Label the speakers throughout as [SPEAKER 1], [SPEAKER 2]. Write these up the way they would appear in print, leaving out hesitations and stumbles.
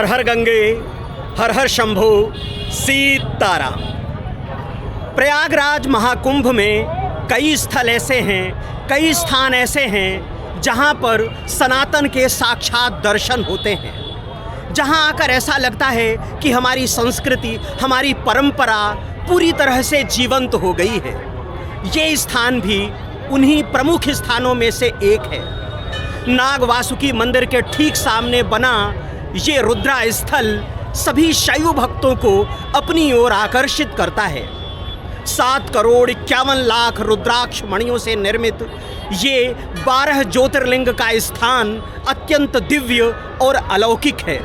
[SPEAKER 1] हर हर गंगे, हर हर शंभो, सीताराम। प्रयागराज महाकुंभ में कई स्थल ऐसे हैं, कई स्थान ऐसे हैं जहाँ पर सनातन के साक्षात दर्शन होते हैं, जहाँ आकर ऐसा लगता है कि हमारी संस्कृति, हमारी परंपरा पूरी तरह से जीवंत हो गई है। ये स्थान भी उन्हीं प्रमुख स्थानों में से एक है। नाग वासुकी मंदिर के ठीक सामने बना ये रुद्रा स्थल सभी शैव भक्तों को अपनी ओर आकर्षित करता है। 7,51,00,000 रुद्राक्ष मणियों से निर्मित ये 12 ज्योतिर्लिंग का स्थान अत्यंत दिव्य और अलौकिक है।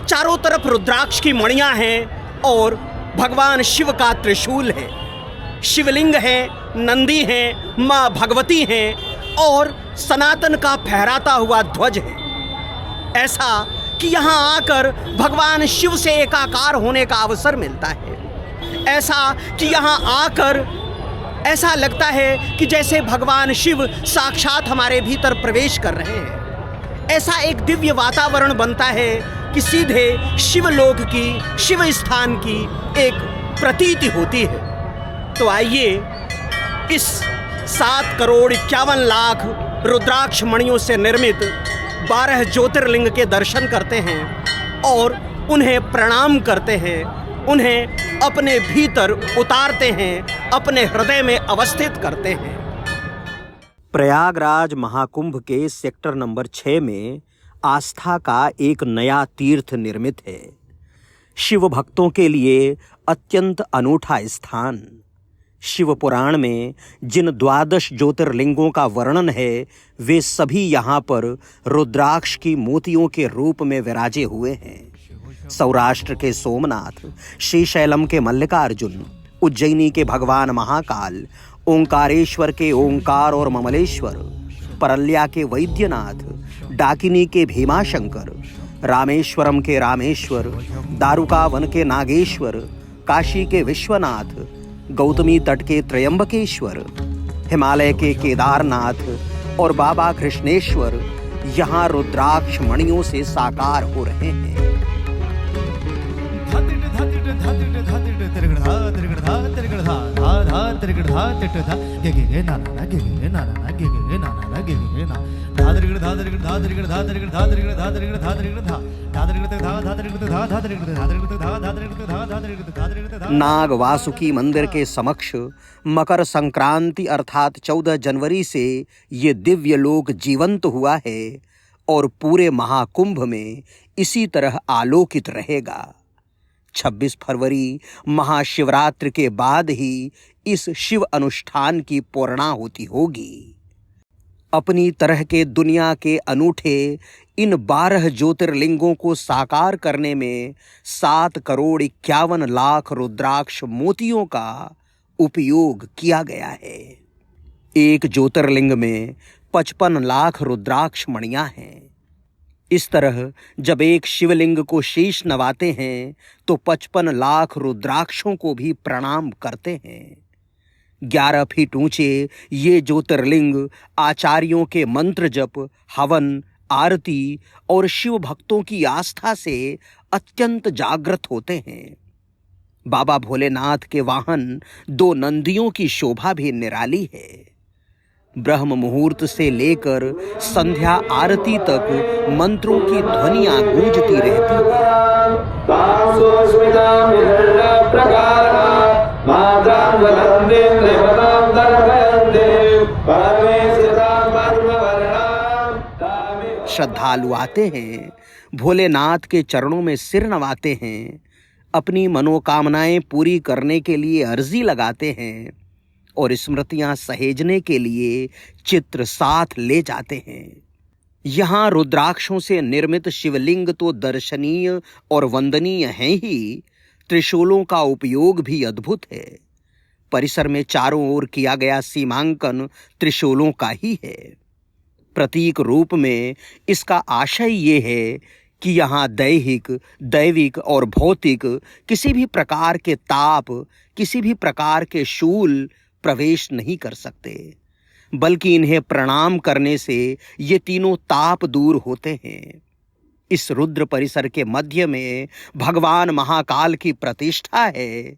[SPEAKER 1] चारों तरफ रुद्राक्ष की मणियां हैं और भगवान शिव का त्रिशूल है। शिवलिंग है, नंदी हैं, माँ भगवती हैं और सनातन का फहराता हुआ ध्वज है। ऐसा कि यहाँ आकर भगवान शिव से एकाकार होने का अवसर मिलता है। ऐसा कि यहाँ आकर ऐसा लगता है कि जैसे भगवान शिव साक्षात हमारे भीतर प्रवेश कर रहे हैं। ऐसा एक दिव्य वातावरण बनता है कि सीधे शिवलोक की, शिव स्थान की एक प्रतीति होती है। तो आइए इस 7,51,00,000 रुद्राक्ष मणियों से निर्मित 12 ज्योतिर्लिंग के दर्शन करते हैं और उन्हें प्रणाम करते हैं, उन्हें अपने भीतर उतारते हैं, अपने हृदय में अवस्थित करते हैं। प्रयागराज महाकुंभ के सेक्टर नंबर 6 में आस्था का एक नया तीर्थ निर्मित है। शिव भक्तों के लिए अत्यंत अनूठा स्थान। शिव पुराण में जिन 12 ज्योतिर्लिंगों का वर्णन है, वे सभी यहाँ पर रुद्राक्ष की मोतियों के रूप में विराजे हुए हैं। सौराष्ट्र के सोमनाथ, श्रीशैलम के मल्लिकार्जुन, उज्जैनी के भगवान महाकाल, ओंकारेश्वर के ओंकार और ममलेश्वर, परल्या के वैद्यनाथ, डाकिनी के भीमाशंकर, रामेश्वरम के रामेश्वर, दारुकावन के नागेश्वर, काशी के विश्वनाथ, गौतमी तट के त्रयंबकेश्वर, हिमालय के केदारनाथ और बाबा कृष्णेश्वर यहाँ रुद्राक्ष मणियों से साकार हो रहे हैं। नाग वासुकी मंदिर के समक्ष मकर संक्रांति अर्थात 14 जनवरी से ये दिव्य लोक जीवंत हुआ है और पूरे महाकुंभ में इसी तरह आलोकित रहेगा। 26 फरवरी महाशिवरात्रि के बाद ही इस शिव अनुष्ठान की पूर्णाहुति होगी। अपनी तरह के दुनिया के अनूठे इन 12 ज्योतिर्लिंगों को साकार करने में 7,51,00,000 रुद्राक्ष मोतियों का उपयोग किया गया है। एक ज्योतिर्लिंग में 55 लाख रुद्राक्ष मणियां हैं। इस तरह जब एक शिवलिंग को शीश नवाते हैं तो 55 लाख रुद्राक्षों को भी प्रणाम करते हैं। 11 फीट ऊंचे ये ज्योतिर्लिंग आचार्यों के मंत्र जप, हवन, आरती और शिव भक्तों की आस्था से अत्यंत जागृत होते हैं। बाबा भोलेनाथ के वाहन 2 नंदियों की शोभा भी निराली है। ब्रह्म मुहूर्त से लेकर संध्या आरती तक मंत्रों की ध्वनियां गूंजती रहती हैं। श्रद्धालु आते हैं, भोलेनाथ के चरणों में सिर नवाते हैं, अपनी मनोकामनाएं पूरी करने के लिए अर्जी लगाते हैं और स्मृतियां सहेजने के लिए चित्र साथ ले जाते हैं। यहाँ रुद्राक्षों से निर्मित शिवलिंग तो दर्शनीय और वंदनीय हैं ही, त्रिशूलों का उपयोग भी अद्भुत है। परिसर में चारों ओर किया गया सीमांकन त्रिशूलों का ही है। प्रतीक रूप में इसका आशय ये है कि यहाँ दैहिक, दैविक और भौतिक किसी भी प्रकार के ताप, किसी भी प्रकार के शूल प्रवेश नहीं कर सकते, बल्कि इन्हें प्रणाम करने से ये तीनों ताप दूर होते हैं। इस रुद्र परिसर के मध्य में भगवान महाकाल की प्रतिष्ठा है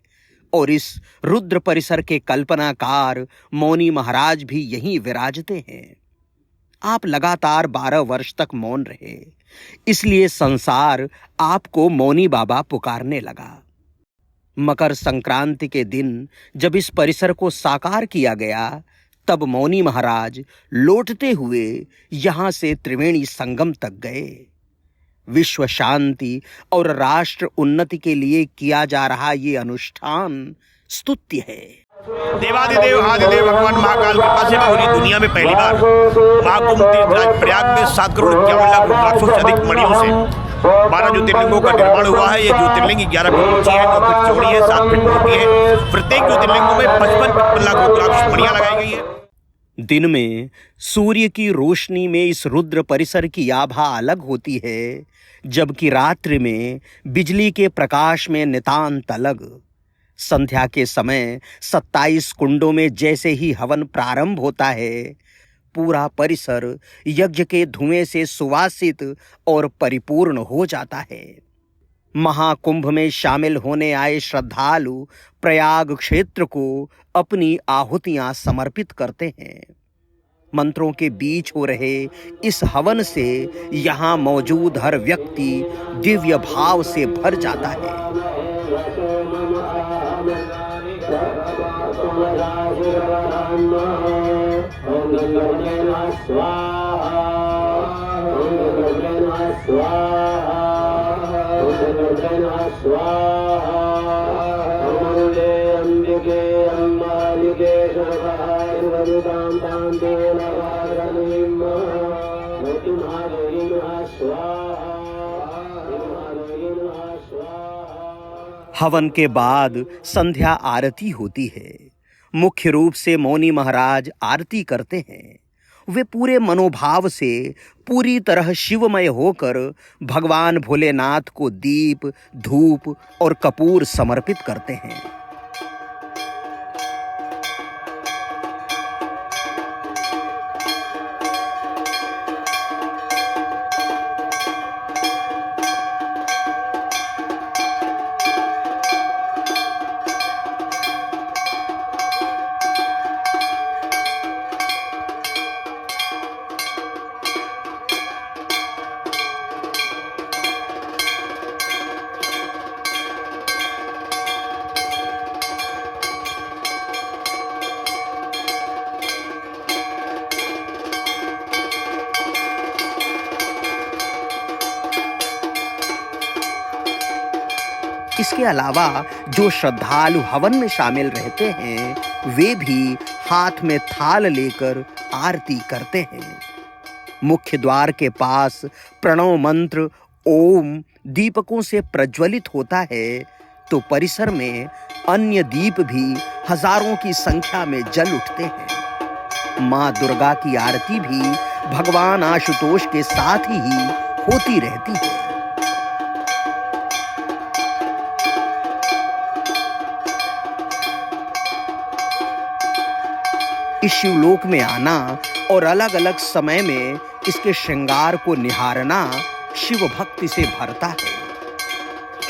[SPEAKER 1] और इस रुद्र परिसर के कल्पनाकार मौनी महाराज भी यहीं विराजते हैं। आप लगातार 12 वर्ष तक मौन रहे, इसलिए संसार आपको मौनी बाबा पुकारने लगा। मकर संक्रांति के दिन जब इस परिसर को साकार किया गया, तब मौनी महाराज लौटते हुए यहां से त्रिवेणी संगम तक गए। विश्व शांति और राष्ट्र उन्नति के लिए किया जा रहा ये अनुष्ठान स्तुत्य है।
[SPEAKER 2] देवादिदेव आदिदेव भगवान महाकाल कृपा से पूरी दुनिया में पहली बार महाकुंभ तीर्थराज प्रयाग में 7 करोड़ 51 लाख रुद्राक्षों से अधिक मणियों से 12 ज्योतिर्लिंगों का निर्माण हुआ है। ये ज्योतिर्लिंग 11 फीट ऊंची है, 9 फीट चौड़ी है, 7 फीट मोटी है। प्रत्येक ज्योतिर्लिंगों में 55 लाख रुद्राक्ष मणियां लगाई गई है।
[SPEAKER 1] दिन में सूर्य की रोशनी में इस रुद्र परिसर की आभा अलग होती है, जबकि रात्रि में बिजली के प्रकाश में नितांत अलग। संध्या के समय 27 कुंडों में जैसे ही हवन प्रारंभ होता है, पूरा परिसर यज्ञ के धुएं से सुवासित और परिपूर्ण हो जाता है। महाकुंभ में शामिल होने आए श्रद्धालु प्रयाग क्षेत्र को अपनी आहुतियां समर्पित करते हैं। मंत्रों के बीच हो रहे इस हवन से यहाँ मौजूद हर व्यक्ति दिव्य भाव से भर जाता है। हवन के बाद संध्या आरती होती है। मुख्य रूप से मौनी महाराज आरती करते हैं। वे पूरे मनोभाव से पूरी तरह शिवमय होकर भगवान भोलेनाथ को दीप, धूप और कपूर समर्पित करते हैं। इसके अलावा जो श्रद्धालु हवन में शामिल रहते हैं, वे भी हाथ में थाल लेकर आरती करते हैं। मुख्य द्वार के पास प्रणव मंत्र ओम दीपकों से प्रज्वलित होता है, तो परिसर में अन्य दीप भी हजारों की संख्या में जल उठते हैं। मां दुर्गा की आरती भी भगवान आशुतोष के साथ ही होती रहती है। इस शिवलोक में आना और अलग अलग समय में इसके श्रृंगार को निहारना शिव भक्ति से भरता है।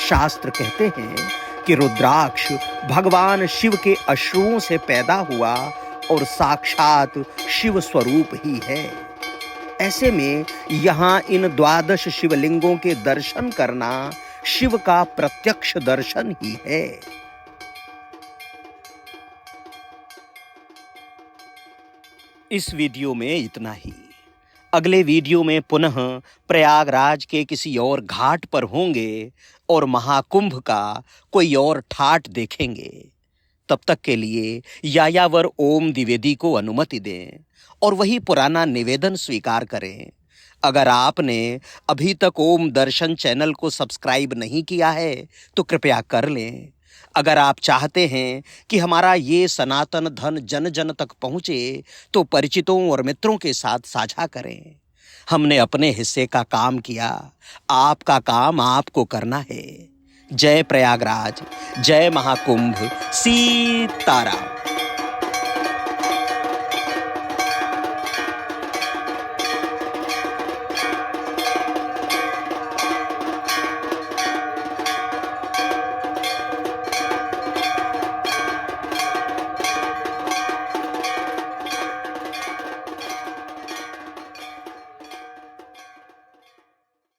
[SPEAKER 1] शास्त्र कहते हैं कि रुद्राक्ष भगवान शिव के अश्रुओं से पैदा हुआ और साक्षात शिव स्वरूप ही है। ऐसे में यहाँ इन 12 शिवलिंगों के दर्शन करना शिव का प्रत्यक्ष दर्शन ही है। इस वीडियो में इतना ही। अगले वीडियो में पुनः प्रयागराज के किसी और घाट पर होंगे और महाकुंभ का कोई और ठाट देखेंगे। तब तक के लिए यायावर ओम द्विवेदी को अनुमति दें और वही पुराना निवेदन स्वीकार करें। अगर आपने अभी तक ओम दर्शन चैनल को सब्सक्राइब नहीं किया है तो कृपया कर लें। अगर आप चाहते हैं कि हमारा ये सनातन धन जन जन तक पहुंचे तो परिचितों और मित्रों के साथ साझा करें। हमने अपने हिस्से का काम किया, आपका काम आपको करना है। जय प्रयागराज, जय महाकुंभ, सीताराम।